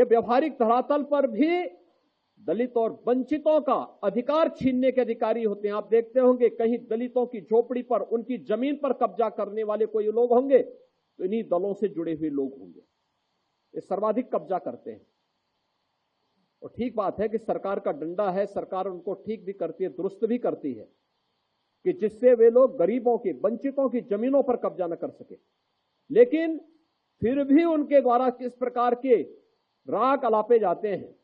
व्यवहारिक धरातल पर भी दलित और वंचितों का अधिकार छीनने के अधिकारी होते हैं। आप देखते होंगे कहीं दलितों की झोपड़ी पर, उनकी जमीन पर कब्जा करने वाले कोई लोग होंगे तो इन्हीं दलों से जुड़े हुए लोग होंगे। ये सर्वाधिक कब्जा करते हैं। और ठीक बात है कि सरकार का डंडा है, सरकार उनको ठीक भी करती है, दुरुस्त भी करती है कि जिससे वे लोग गरीबों की, वंचितों की जमीनों पर कब्जा न कर सके। लेकिन फिर भी उनके द्वारा किस प्रकार के राग अलापे जाते हैं,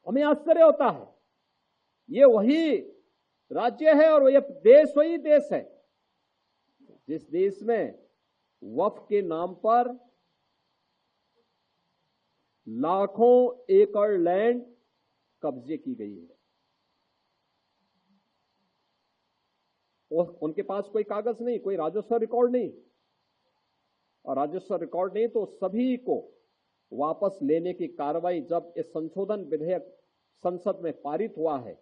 हमें आश्चर्य होता है। ये वही राज्य है और ये देश वही देश है जिस देश में वक्फ के नाम पर लाखों एकड़ लैंड कब्जे की गई है। और उनके पास कोई कागज नहीं, कोई राजस्व रिकॉर्ड नहीं, और राजस्व रिकॉर्ड नहीं तो सभी को वापस लेने की कार्रवाई, जब इस संशोधन विधेयक संसद में पारित हुआ है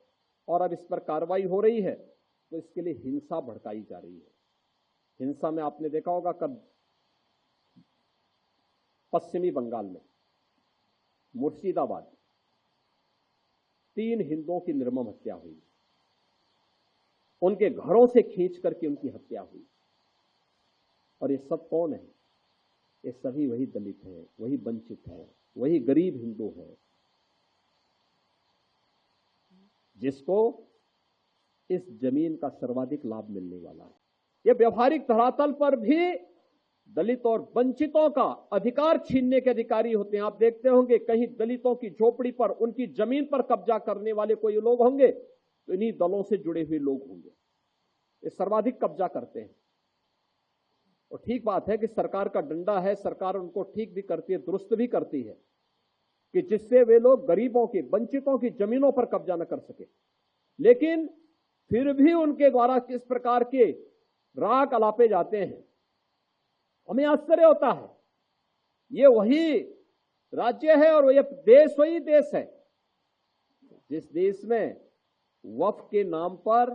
और अब इस पर कार्रवाई हो रही है, तो इसके लिए हिंसा भड़काई जा रही है। हिंसा में आपने देखा होगा कब पश्चिमी बंगाल में मुर्शिदाबाद 3 हिंदुओं की निर्मम हत्या हुई, उनके घरों से खींच करके उनकी हत्या हुई। और ये सब कौन है? ये सभी वही दलित हैं, वही वंचित हैं, वही गरीब हिंदू हैं जिसको इस जमीन का सर्वाधिक लाभ मिलने वाला है। ये व्यवहारिक धरातल पर भी दलित और वंचितों का अधिकार छीनने के अधिकारी होते हैं। आप देखते होंगे कहीं दलितों की झोपड़ी पर, उनकी जमीन पर कब्जा करने वाले कोई लोग होंगे तो इन्हीं दलों से जुड़े हुए लोग होंगे। ये सर्वाधिक कब्जा करते हैं। और ठीक बात है कि सरकार का डंडा है, सरकार उनको ठीक भी करती है, दुरुस्त भी करती है कि जिससे वे लोग गरीबों की, वंचितों की जमीनों पर कब्जा न कर सके। लेकिन फिर भी उनके द्वारा किस प्रकार के राग अलापे जाते हैं, हमें आश्चर्य होता है। ये वही राज्य है और ये देश वही देश है जिस देश में वक्फ के नाम पर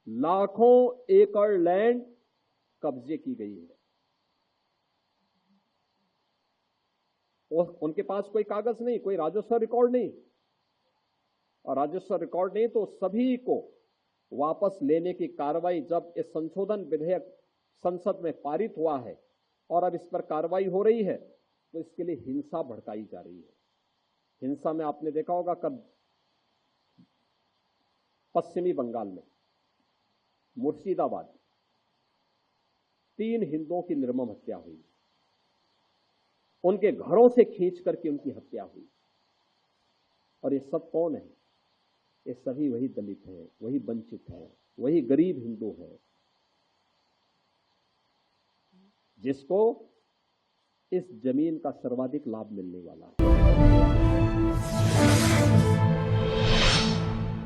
लाखों एकड़ लैंड कब्जे की गई है। और उनके पास कोई कागज नहीं, कोई राजस्व रिकॉर्ड नहीं, और राजस्व रिकॉर्ड नहीं तो सभी को वापस लेने की कार्रवाई, जब इस संशोधन विधेयक संसद में पारित हुआ है और अब इस पर कार्रवाई हो रही है, तो इसके लिए हिंसा भड़काई जा रही है। हिंसा में आपने देखा होगा कब पश्चिमी बंगाल में मुर्शिदाबाद 3 हिंदुओं की निर्मम हत्या हुई, उनके घरों से खींच करके उनकी हत्या हुई। और ये सब कौन है? ये सभी वही दलित हैं, वही वंचित हैं, वही गरीब हिंदू हैं जिसको इस जमीन का सर्वाधिक लाभ मिलने वाला है।